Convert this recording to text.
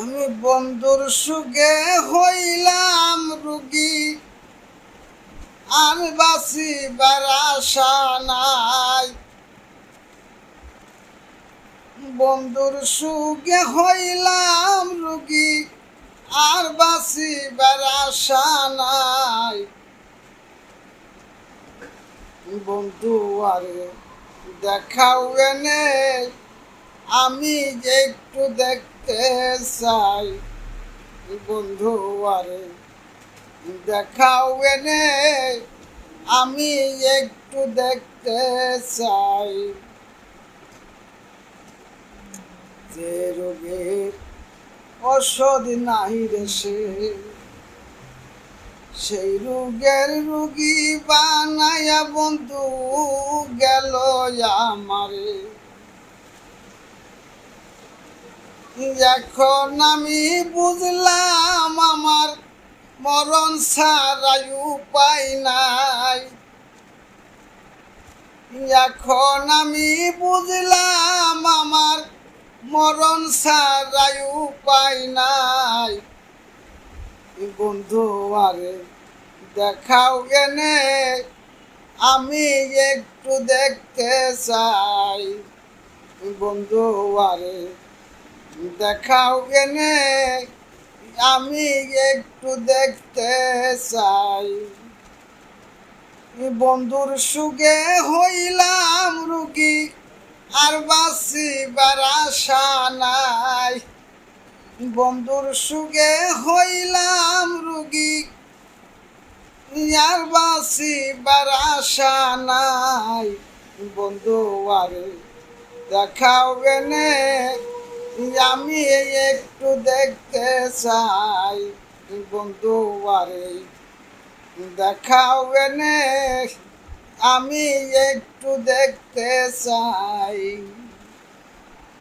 আমি বন্ধুর সুখে হইলাম রুগী, আর বাঁচিবার আশা নাই। বন্ধুর সুখে হইলাম রুগী, আর বাঁচিবার আশা নাই। বন্ধু আরে দেখাও এনে, আমি যে একটু দেখতে চাই। বন্ধু আরে দেখাও এনে, আমি একটু দেখতে চাই। যে রোগের ওষুধ নাই রে সেই রোগের রুগী বানায়া বন্ধু গেল আমারে। এখন আমি বুঝলাম আমার মরণ ছাড়াই উপায় নাই। এখন আমি বুঝলাম আমার মরণ ছাড়াই উপায় নাই। বন্ধু আরে দেখাও এনে, আমি একটু দেখতে চাই। বন্ধু আরে দেখাও এনে, আমি একটু দেখতে চাই। বন্ধুর সুখে হইলাম রুগী, আর বাঁচিবার আশা নাই। বন্ধুর সুখে হইলাম রুগী, আর বাঁচিবার আশা নাই। বন্ধু আরে দেখাও এনে, আমি একটু দেখতে চাই। বন্ধু আরে দেখাও এনে, আমি একটু দেখতে চাই।